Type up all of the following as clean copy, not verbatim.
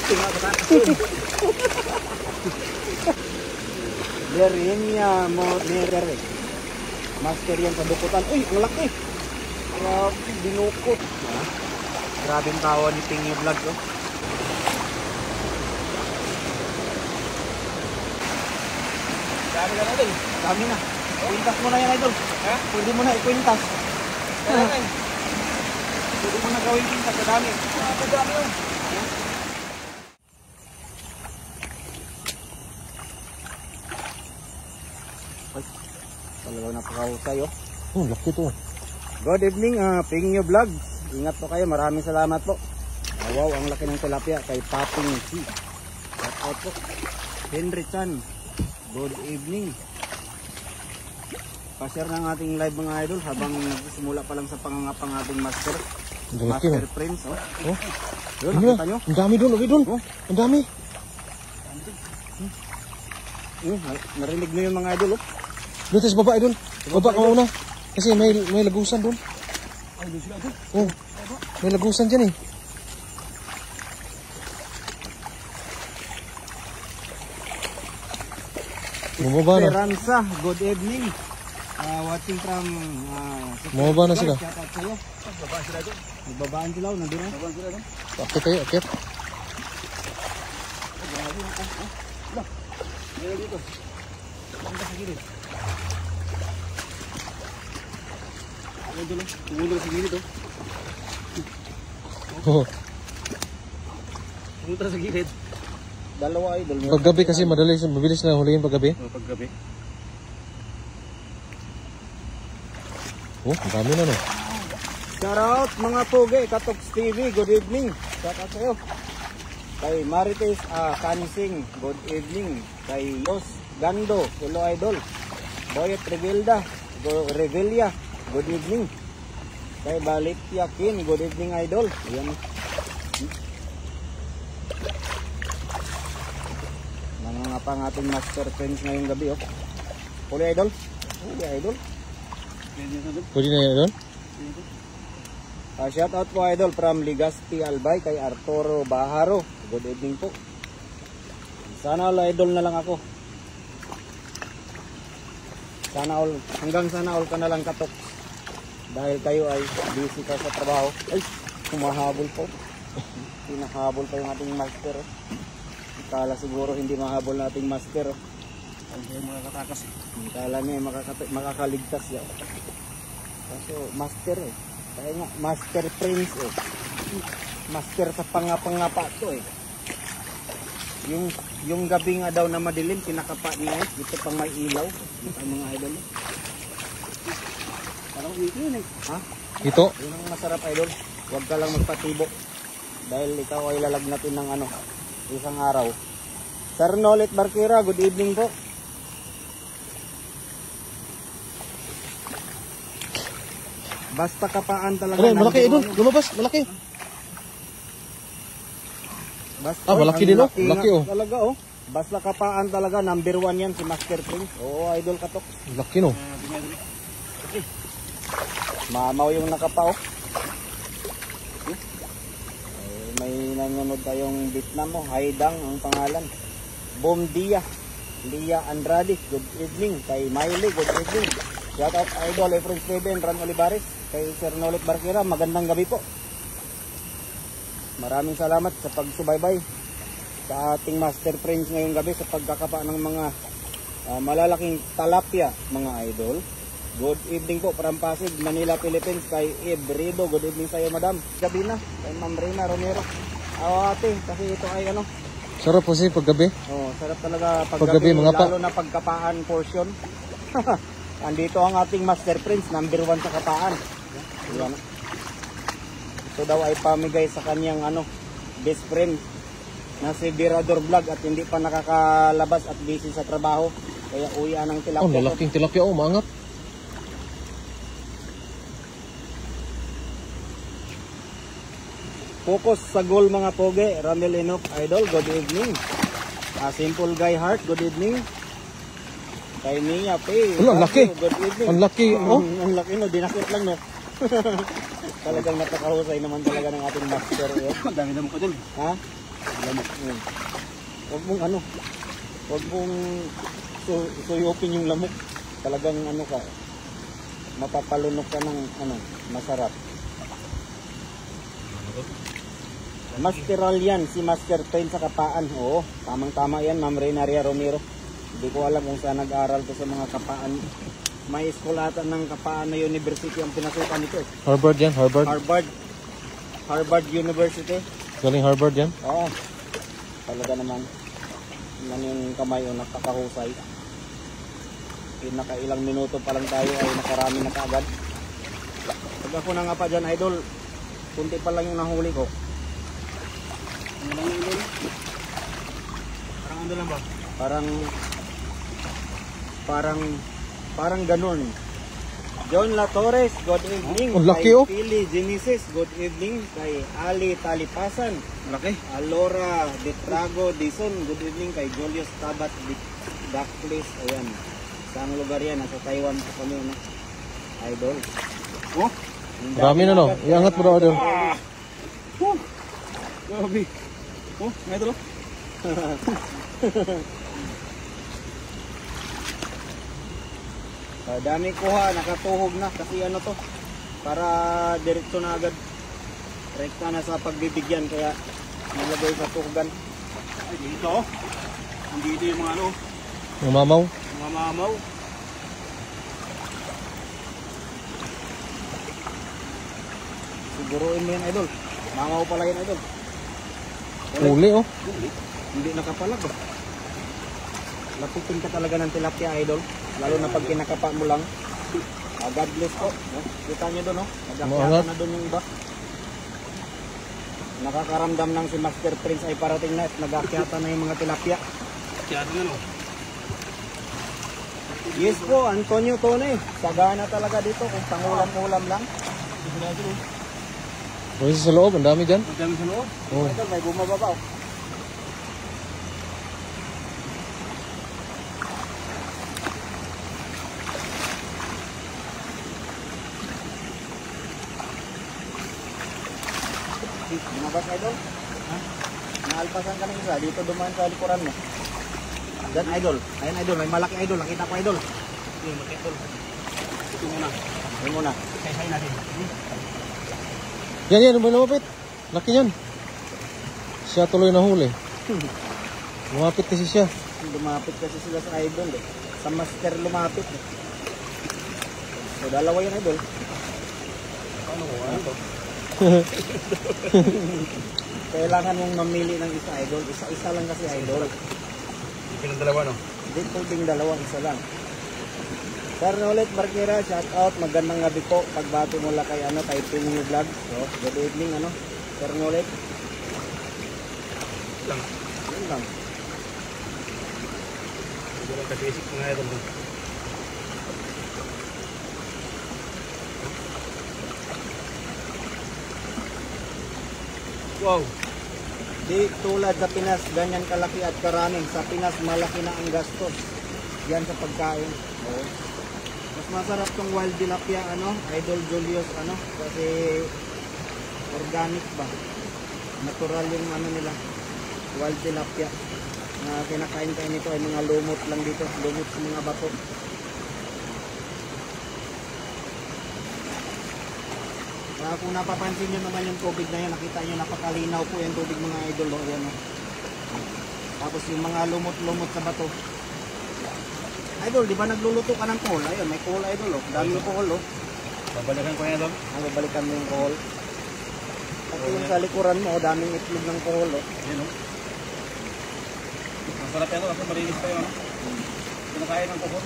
Tingnan ka takas. Lerinya mo nere. Master yan sa dukutan. Uy, ang laki. Grabe, binukot. Grabing tawa ni Pingy Vlog. Oh. Dami ka natin. Dami na. Kwintas mo na yan, idol. Pwede mo na ikwintas. Pwede mo na gawin kwintas. Kadami. Kadami yun. Talagang napakahusay, oh. Laki to. Good evening, Pingy Vlog. Ingat po kayo. Maraming salamat po. Wow, ang laki ng tilapia kay Paping C. Shout out po. Henry Chan. Good evening. Pa-share ng ating live mga idol habang nagsimula pa lang sa pangangapang ating master. Master Prince, oh. Oh. Yun, nakita nyo? Ang dami doon, okay doon. Oh. Ang dami. Narinig nyo yung mga idol, oh. Doon tayo sa baba, idol. Baba ka muna. Kasi may lagusan doon. Ay, doon sila, idol. Oh. May lagusan dyan eh. Bumaba na. Esperanza, good evening. Watching from Bumaba na sila. Shout out sa'yo. Nagbabaan sila doon. Nagbabaan sila, nandun na. Nagbabaan sila doon. Akit tayo, akit. Meron dito. Punta sa gilid. Tumulong sa gilid, oh. Oh. Pumunta sa gilid. Dalawa idol. Paggabi kasi mabilis na huliin paggabi. Paggabi. Oh, ang dami na no. Shout out mga poge, Katoks TV, good evening. Shout out sa'yo. Kay Marites Kanising, good evening. Kay Los Gando, hello idol. Boyet Revelia, good evening. Kay Balit Yakin, good evening idol. Yan. Mga pang ating master friends ngayong gabi, oh. Huli idol. Huli idol. Pwede na yan doon? Shout out po idol from Legazpi Albay kay Arturo Baharo. Good evening po. Sana all idol na lang ako. Sana all, hanggang sana all ka na lang Katok. Dahil kayo ay busy ka sa trabaho. Ay, humahabol po. Pinahabol pa yung ating master. Kala siguro hindi mahabol nating master. Hindi makakatakas. Kala niya makakaligtas yan. Kaso master eh. Kaya nga master prince eh. Master sa pangapa to eh. Yung gabi nga daw na madilim kinakapa niya eh. Dito pang may ilaw. Ito ang mga idol. Parang dito yun eh. Ha? Ito? Yun ang masarap idol. Huwag ka lang magpatibo. Dahil ikaw ay lalagnatin ng ano. Isang araw. Sir Nolet Barquera, good evening po. Basta kapaan talaga. Ano, malaki doon. Lumabas, malaki. Basta, malaki din oh. Malaki oh. Talaga oh. Basta kapaan talaga, number 1 yan si Master Prince. Oo, idol Katok. Laki no. Mamaw yung nakapa oh. May nanonood tayong Vietnam mo, Haidang ang pangalan. Bom Dia, Lia Andrade, good evening. Kay Miley, good evening. Shout out idol Efren Steven, Ran Olivares. Kay Sir Nolet Barquera, magandang gabi po. Maraming salamat sa pagsubaybay sa ating Master Prince ngayong gabi sa pagkakapa ng mga malalaking talapia mga idol. Good evening po from Pasig, Manila, Philippines. Kay Ebrido, good evening sa iyo madam. Gabi na, kay Ma'am Rina Romero. Ate, kasi ito ay ano. Sarap po siya paggabi. Oh, sarap talaga paggabi mga lalo na pagkapaan portion. Andito ang ating Master Prince, number 1 sa kapaan. Yan. Ito daw ay pamigay sa kanyang ano, best friend na si Virador Vlog at hindi pa nakakalabas at busy sa trabaho. Kaya uwian ng tilapia. Oh, malaking tilapia oh, maangat. Focus sa goal mga poge. Ramel Enoch idol, good evening. Simple Guy Heart, good evening. Kay Mia P. Ang laki. Good evening. Ang laki oh. Ang laki no, dinakit lang no. Talagang napakahusay naman talaga ng ating master. Ang dami naman ko dun. Ha? Lamok. Huwag mong ano, huwag mong suyopin yung lamok. Talagang ano ka, mapapalunok ka ng ano, masarap. Masteral yan, si Master Train sa Kapaan. Oo, tamang-tama yan, Ma'am Renaria Romero. Hindi ko alam kung saan nag-aral to sa mga Kapaan. May eskulatan ng Kapaan na University ang pinasukan nito. Harvard yan, Harvard. Harvard University. Galing Harvard yan. Oo. Talaga naman. Yan yung kamay o nakakahusay. Pinakailang minuto pa lang tayo ay nakarami na kaagad. Pag ako na nga pa dyan, idol, kunti pa lang yung nahuli ko. Ano lang yung idol? Parang ano lang ba? Parang ganun. John La Torres, good evening. Oh, laki, oh. Kay Pili Genesis, good evening. Kay Ali Talipasan. Laki. Alora Detrago Dison, good evening. Kay Julius Tabat Daklis, ayan. Saan lugar yan? Nasa Taiwan po kami, no? Idol. Oh? Marami na, no? Iangat mo daw, idol. Grabe. Oh, may idol. Dami kuha, nakatuhog na kasi ano to, para diretso na agad, rekta na sa pagbibigyan, kaya nilagay sa tuhugan. Ay dito, hindi dito yung mga ano, Yung mamaw. mga mamaw. Siguruin mo yan, idol, mamaw pala yan, idol. Uli, oh. Hindi nakapalag, oh. Lapitin ka talaga ng tilapia, idol. Lalo na pag kinakapa mo lang. God bless po. Kita nyo doon, no? Nag-akyata na doon yung iba. Nakakaramdam ng si Master Prince ay parating na at nag-akyata na yung mga tilapia. Akyata na, no? Yes po, Antonio Tone. Sagana talaga dito kung pangulam-ulam lang. O, isa sa loob, ang dami dyan. Ang dami sa loob. Oh. Idol, may bumababa, oh. Lumabas, idol? Ha? Naalpasan ka ng isa. Dito dumaan sa likuran mo. Dan, idol. Ayan, idol. May malaki, idol. Nakita ko, idol. Ito yung makitol. Ito muna. Ayan muna. Kaya natin. Yan, lumapit. Laki yan. Siya tuloy nahuli. Lumapit kasi siya. Lumapit kasi sila sa idol, eh. Sa master lumapit, eh. So, dalawa yan, idol. Ano ko? Ano to? Kailangan mong mamili ng isa, idol. Isa-isa lang kasi, idol. Hindi ka ng dalawa, no? Hindi pwedeng dalawang isa lang. Sir Nolet Marquera, shout out. Magandang gabi po. Pagbati mula kay ano, kay Pinyo Vlog. So, good evening, ano. Sir Nolet. Lang. Yun lang. Hindi lang ka-basic mga idol. Wow. Di tulad sa Pinas, ganyan kalaki at karaming. Sa Pinas, malaki na ang gastos. Yan sa pagkain. Oo. Mas masarap tong wild tilapia, ano, Idol Julius, ano, kasi organic ba? Natural yung ano nila, wild tilapia. Na kinakain kayo nito ay mga lumot lang dito, lumot sa mga bato. Kung napapansin nyo naman yung tubig na yan, nakita nyo napakalinaw po yung tubig mga idol. O, yan, o. Tapos yung mga lumot-lumot sa bato. Idol, di ba nagluluto ka ng kohol? Ayun, may kohol, idol. O. Daming kohol. O. Babalikan ko yan, idol. Babalikan mo yung kohol. Pati yung sa likuran mo, o, daming itlog ng kohol. O. Yan, no? Masarap yan, kasi malinis pa yun, no? Pinakain ng kuko.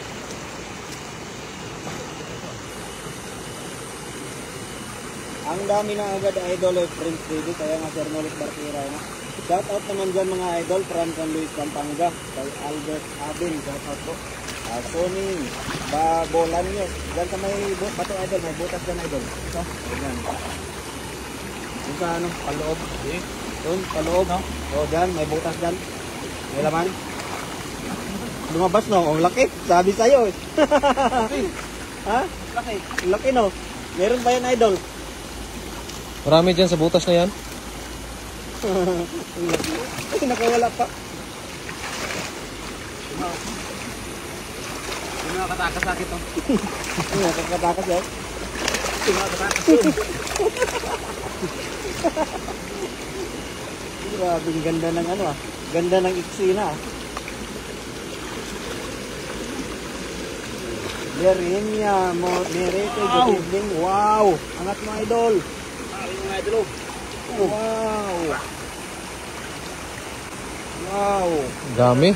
Ang dami na agad idol of Prince TV, kaya nga Sir Nolet Barquera. No? Shout out naman dyan mga idol from San Luis, Pampanga. Kay Albert Abin, shout out po. Sony Babolanyos. Dyan sa may bato idol, may butas dyan idol. Ito, dyan. Dyan sa ano, paloob. Doon, paloob. No? O dyan, may butas dyan. May laman. Lumabas no, ang laki. Sabi sa'yo eh. Ha? Laki. Laki no. Meron ba yan idol? Marami dyan sa butas na yan. Ay, nakawala pa. Yung mga katakas-sakit to. Ay, nakakatakas yun. Yung mga katakas yun. Grabe, ang ganda ng ano ah. Ganda ng eksena ah. Lerinya, Merete, good evening. Wow! Angat mga idol. Yung mga idol. Wow! Wow! Dami.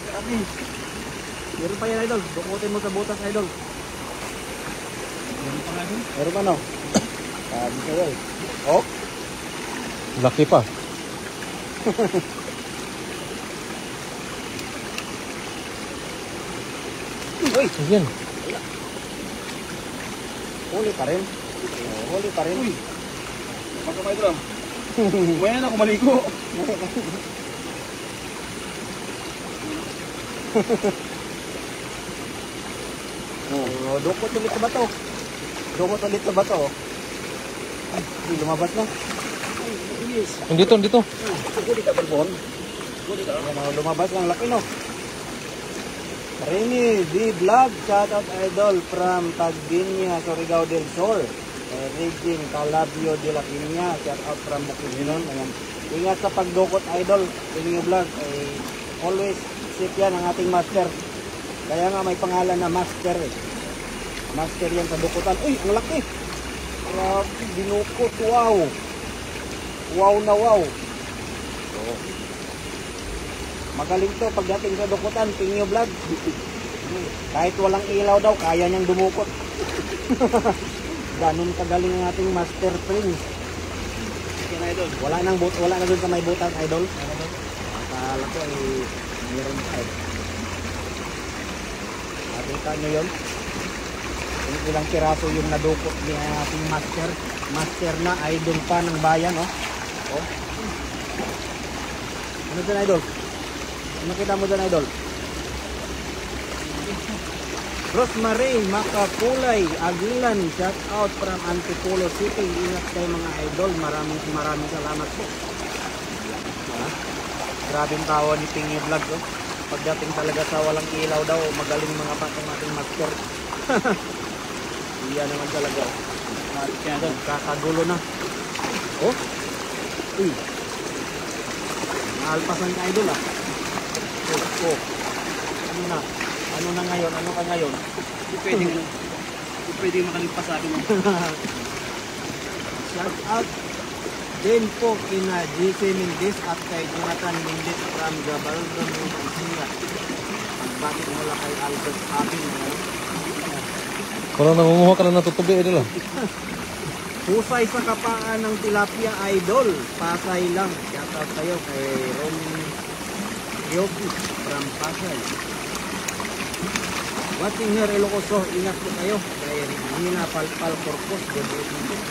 Grabe. Meron pa yan idol. Dukutin mo sa butas idol. Meron pa nga dun. Meron pa no? Sabi sa'yo eh. Oh? Laki pa. Uy! Ayan. Huli pa rin. Huli pa rin. Uy! Pagka mga idol. Buhay na ako maligo. Oh, dukot ulit sa bato. Dukot ulit sa bato. Ay, lumabas na. Ay, yes. Dito, dito. Gudi ka, Balbon. Gudi ka. Ano, lumabas ng laki, no? Rini, D-Vlog, shoutout idol from Tagbinia, Surigao del Sur. Regine Calabio de la Piña, shoutout from Bukidnon. Ayan. Ingat sa pagdukot idol, Rini Vlog. Always safe yan ang ating master. Kaya nga may pangalan na master eh. Master yan sa dukutan. Uy, ang laki! Grabe, dinukot. Wow! Wow na wow! So, magaling to pagdating sa dukutan, Pinyo Vlog. Kahit walang ilaw daw, kaya niyang dumukot. Ganun kagaling ang ating Master Prince. Yan idol. Wala na dun sa may butas, idol. Akala ko ay meron pa. Nakita nyo yun? Ilang piraso yung nadukot ni ating Master. Master na, idol pa ng bayan, oh. Oh. Ano dyan, idol? Ano kita mo dyan, idol? Rosemary, Makakulay, Aguilan, shout out from Antipolo City. Ingat kayo mga idol. Maraming salamat po. Grabing tawa ni Pingy Vlog, oh. Pagdating talaga sa walang ilaw daw, magaling mga patong ating master. Iyan naman talaga, oh. Kaya idol. Kakagulo na. Oh. Uy. Naalpasan ka idol ah. Oh, oh. Ano na? Ano na ngayon? Ano ka ngayon? Hindi pwedeng makalimpas sa akin. Shout out din po kina GC Mendez at kay Jonathan Mendez from Gabaldon, India. Bakit mula kay Albert Abing ngayon? Parang nangunguha ka na natutubi, idol ah. Husay sa kapaan ng tilapia idol. Pasay lang. Shout out kayo kay Rom Yogi from Pasay. Watching here Ilocos, ingat po kayo dahil Nina Palpal Corpus, good evening.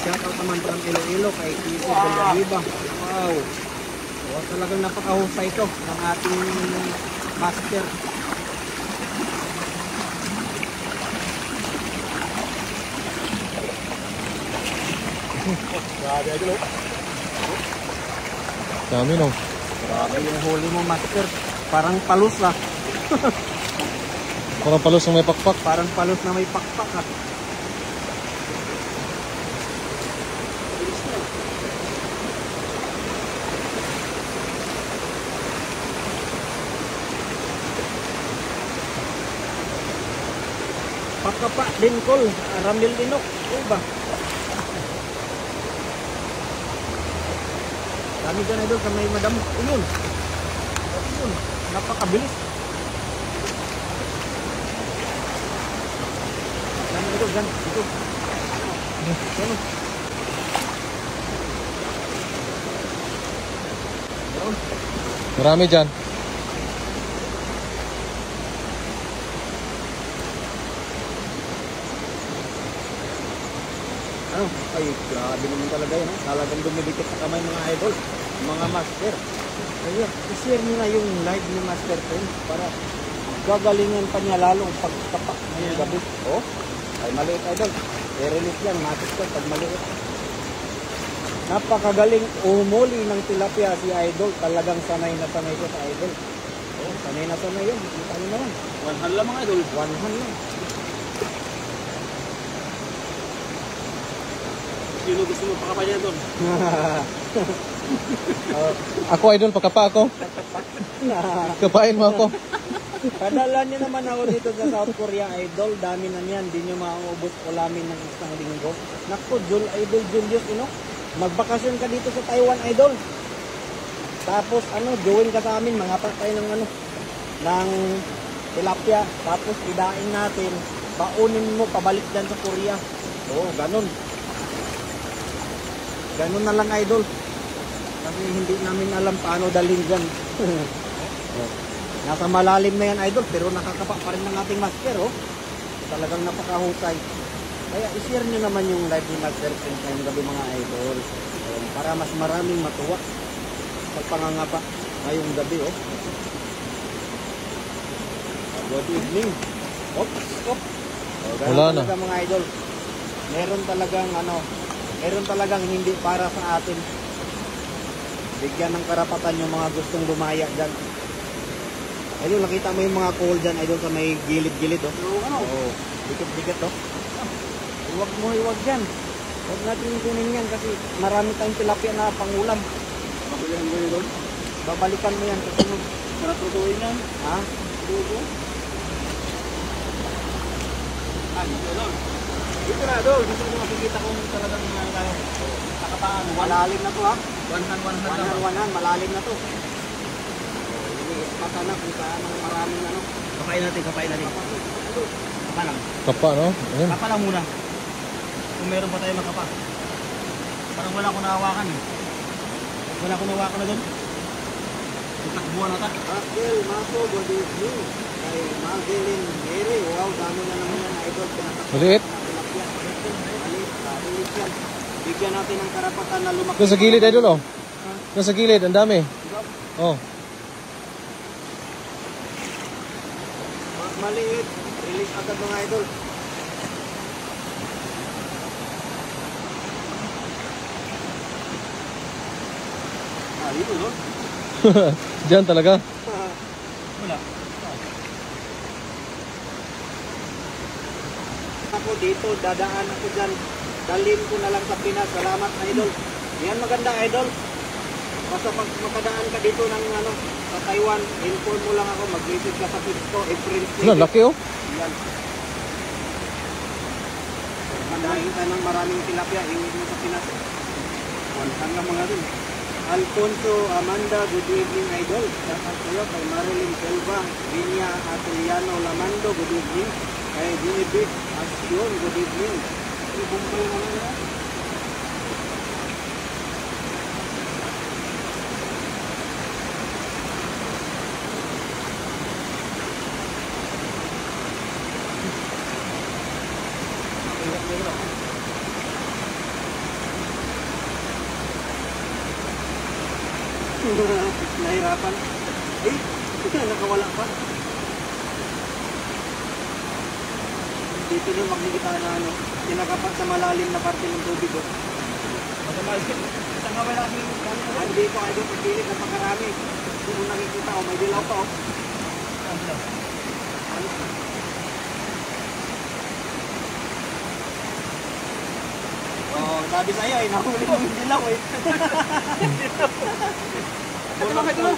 Shout out naman from Iloilo kay Tito Balahiba. Wow. So, talagang napakahusay ito ng ating master. Grabe idol. Dami no. Grabe yung huli mo master. Parang palus ah. Parang palos na may pakpak. Parang palos na may pakpak ah. Pakapa din kol, Ramil Inok, ba? Dami dyan idol sa may madam. Ayun. Ayun. Napakabilis. Dami idol, dyan. Ito. Ano? Ayun. Marami dyan. Ano? Ay, grabe naman talaga yun. Talagang dumidikit sa kamay mga idol, mga master. Ayun, i-share nyo na yung live ni Master Prince para gagalingan pa niya lalo ang pagkapak ngayong gabi. Oh, ay maliit idol. I-release yan, matis ko pag maliit. Napakagaling umuli ng tilapia si Idol. Talagang sanay na sanay siya sa Idol. Oh, sanay na sanay yun. Kita niyo naman. One hand lang mga idol. One hand lang. Sino gusto mo pakapay niya doon? Oh, Ako idol, pakapa ako. Kapain mo ako. padala niyo naman ako dito sa South Korea, Idol. Dami na niyan. Di niyo mauubos ulamin ng isang linggo. Naku, Idol Julius, magbakasyon ka dito sa Taiwan, Idol. Tapos, join ka sa amin. Mga patay ng ng tilapia. Tapos, idain natin. Baunin mo, pabalik dyan sa Korea. Oo, ganun. Ganun na lang, Idol. Kasi hindi namin alam paano dalhin dyan. Nasa malalim na yan, Idol, pero nakakapa pa rin ng ating master, oh. Talagang napakahusay. Kaya i-share nyo naman yung live ni Master Prince ngayong gabi, mga Idol. Para mas maraming matuwa sa pangangapa ngayong gabi, oh. Good evening. Oops. Wala na. Talaga, mga Idol. Meron talagang hindi para sa atin. Bigyan ng karapatan yung mga gustong lumaya dyan. Idol, nakita mo yung mga coal dyan, Idol, sa may gilid-gilid, oh. Oo, dikit-dikit, oh. Huwag dyan. Huwag natin kunin yan kasi marami tayong tilapia na pangulam. Pabilihan mo yun doon. Babalikan mo yan sa sunod. Para tutuin yan. Ha? Tuto. Dito doon. Dito na doon. Dito ko makikita kung talagang nakapaan. Malalim na to, ha? One hand lang. One hand, malalim na to. Ispatan na kung saan ang maraming Kapain natin. Kapa lang. Kapa, no? Ayan. Kapa lang muna. Kung meron pa tayo makapa. Parang wala akong nahawakan eh. Wala akong nahawakan na doon. Itakbuhan na ta. Raquel Maso, good evening. Kay Madeline Mary, wow, dami na naman yan, Idol. Maliit. Maliit yan. Bigyan natin ng karapatan na lumaki. Doon sa gilid, idol, oh. Doon sa gilid, ang dami. Oh. Maliit. Release agad, mga Idol. Dito doon. Diyan talaga. Wala. Ako dito, dadaan ako dyan. Dalhin ko na lang sa Pinas. Salamat, Idol. Yan maganda, Idol. Basta pag makadaan ka dito ng sa Taiwan, inform mo lang ako, mag-visit ka sa Pisto, April 3. Ano, laki, oh. Yan. Mandahin ka ng maraming tilapia, ingin mo sa Pinas. Hanggang mga doon. Alfonso Amanda, good evening, Idol. Dapat kayo kay Marilyn Selva, Vinia Atiliano Lamando, good evening. Kay Ginibit Asyon, good evening. Ibumpay naman na. Nahirapan. Nakawala pa. Dito nyo makikita na kinakapat sa malalim na parte ng tubig. Isang gawin natin. Hindi ko kayo pagpilit na pagkarami. Hindi mo nakikita, may dilaw pa. Sabi sa'yo nahuli mo yung dilaw eh. Ito bakit mo?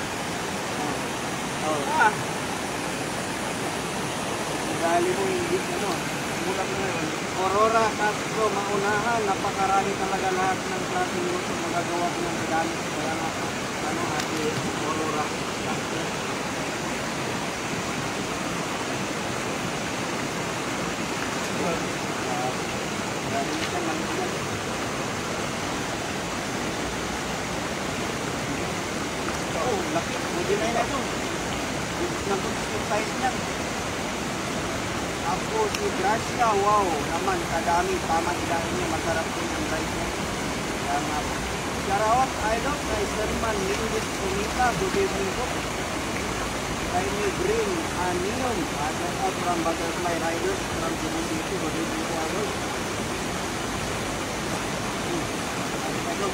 Dali mo hindi bulat na yun. Aurora Castro, maunahan, napakarami talaga lahat ng klaseng gusto magagawa ko ng gamit. Kaya nga, ati Aurora Castro. Laki. Pwede na yun ito. Nag-good size niya. Ako si Gracia, wow, naman kadami, tama ilahin niya, masarap din ang rice niya. Kaya nga po. Shoutout, Idol, kay Sherman Lingis Sunita, good evening po. Kay May Green, Neon, shoutout from Butterfly Riders, from Cebu City, good evening po, Idol. Idol.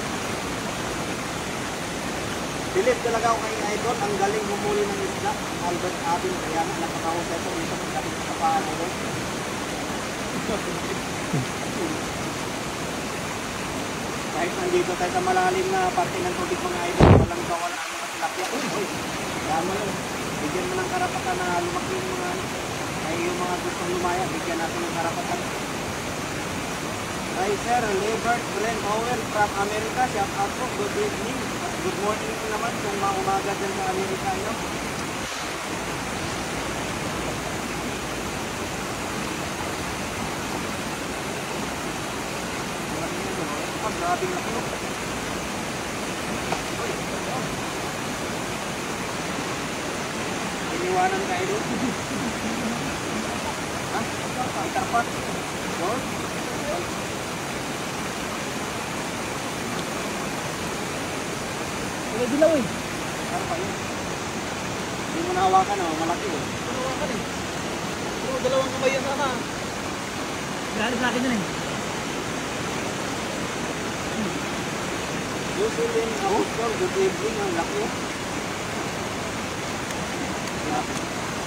Bilib talaga ako kay Idol. Ang galing humuli ng isda. Albert Abin. Kaya nga napakahusay ito. Dito sa kapit sa kapaan Idol. Kahit nandito tayo sa malalim na parte ng tubig mga Idol, walang gawan ang mga tilapia. Uy, dama yun. Bigyan mo ng karapatan na lumaki yung mga ano. Ay yung mga gustong lumaya, bigyan natin ng karapatan. Hi Sir, Lebert Brent Howell from America. Shout out po. Good evening. Good morning naman kung maumaga dyan sa Amerika. No? Grabing laki mo. Iniwanan ka Idol. Ha? Itarpat. Lord? Wala dilaw eh. Ano pa yun? Hindi mo nahawakan o, malaki o. Nawakan eh. Pero dalawang kamay yan sana. Galit sa akin yun eh. Jocelyn Apostol, good evening. Ang laki o.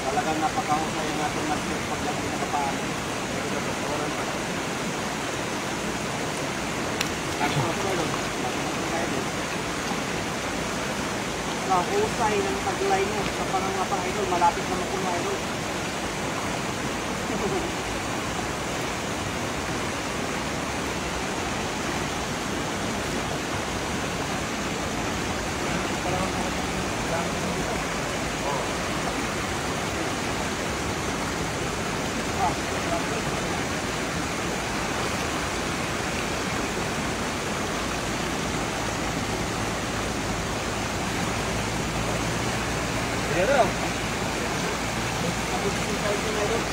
Talagang napakahusay ang ating master paglaki na kapaan. Ito sa doktoran pa. Husay ng taglay mo sa pangangapa Idol, malapit na mapuno Idol. Pero, tapos yung side na Idol.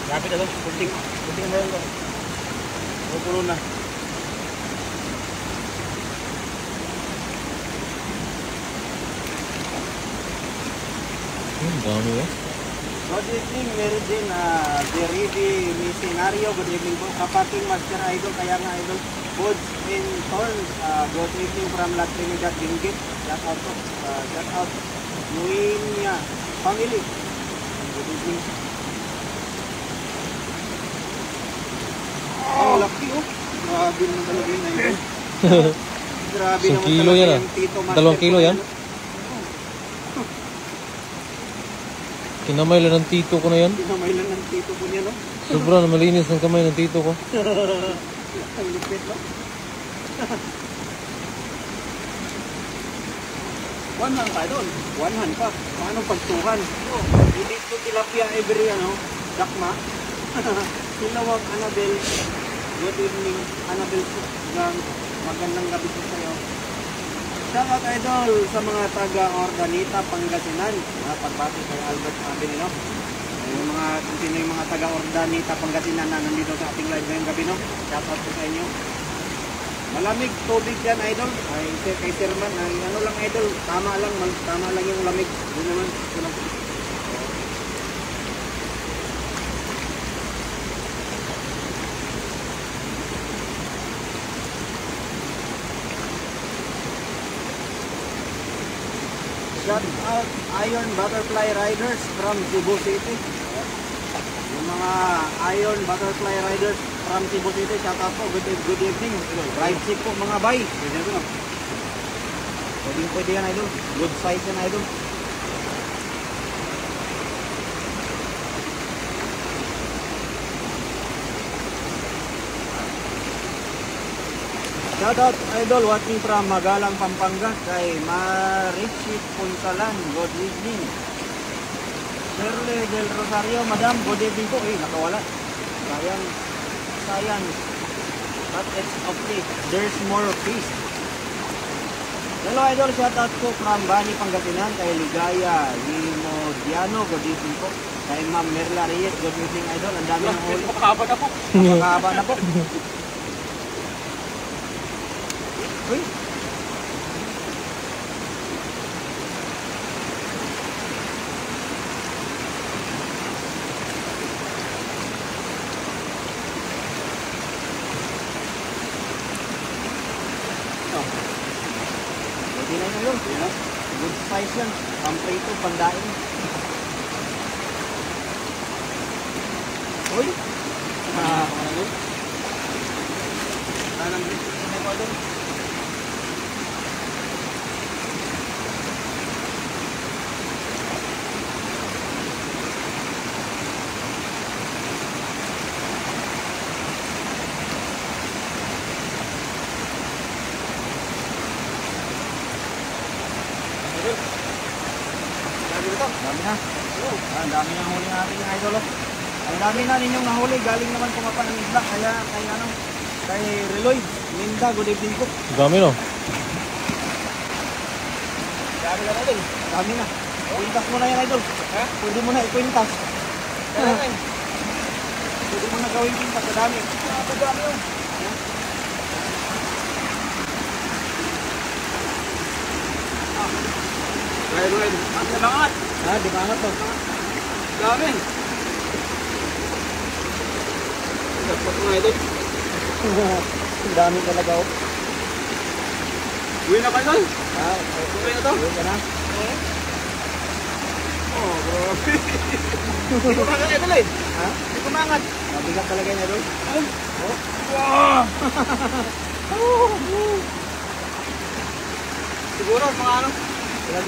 Lapit na ito, kunting mo rin ito. Pupulo na. Dami eh. Good evening, Meridin, Jeridi, Misinario, good evening po. Kapatid Master Idol, kaya nga Idol, Goods in Torns, good evening from La Trinidad, Benguet. Shout out po, shout out, Nuinya, family. Good evening. Oh, laki oh. Grabe naman talaga yun Idol. Grabe Isang naman kilo talaga yan, yung Tito Master. 2 kilo yan. Kinamay lang ng tito ko na yan. Kinamay lang ng tito ko niya, no? Sobra na malinis ng kamay ng tito ko. Ang lupit, no? One hand pa doon. One hand pa. Paano pagtukan? Hindi ito tilapia every, dakma. Silawag, Annabelle. Good evening, Annabelle. Magandang gabi po sa'yo. Shoutout Idol sa mga taga-Ordanita, Pangasinan. Pagbati kay Albert Abin, no? Yung mga, kung sino yung mga taga-Ordanita, Pangasinan na nandito sa ating live ngayong gabi, no? Shoutout po sa inyo. Malamig tubig yan, Idol. Ay, kay Sirman, ay ano lang, Idol, tama lang yung lamig. Doon naman, ito lang. Shout out Iron Butterfly Riders from Cebu City. Yung mga Iron Butterfly Riders from Cebu City, shout out po. Good evening. Ride safe po mga bay. Pwede yan Idol. Good size yan Idol. Shoutout Idol watching from Magalang, Pampanga kay Marichi Punsalan. Good evening. Shirley Del Rosario, Madam, good evening po. Nakawala. Sayang. But it's okay. There's more fish. Hello Idol, shoutout po from Bani, Pangasinan kay Ligaya Limodiano. Good evening po. Kay Ma'am Merla Reyes, good evening Idol. Ang dami ng huli. Makakaba na po. Uy. idol. Good size yan. Pamprito, pandain. Uy! Ano yun? Anong ano mo doon? Dami na. Ang dami na huli natin idol. Ang dami na ninyong nahuli. Galing naman kumapa ng isla. Kaya kay Reloy. Linda, good evening po. Dami no. Dami na natin. Dami na. Kwintas mo na yan idol. Ha? Pwede mo na ikwintas. Pwede mo na gawin kwintas. Sa dami. Dami yun. Right. Ang bangat. Ha, di bangat to. Dami. Dapat mo ito. Ang dami talaga oh. Uwi na kayo doon? Ha, uwi na to? Uwi ka na? Oh, bro. Hindi ko mangat ito eh. Ha? Hindi ko mangat. Mabigat talaga niya doon. Oh. Wow! Siguro, mga ano? Ilang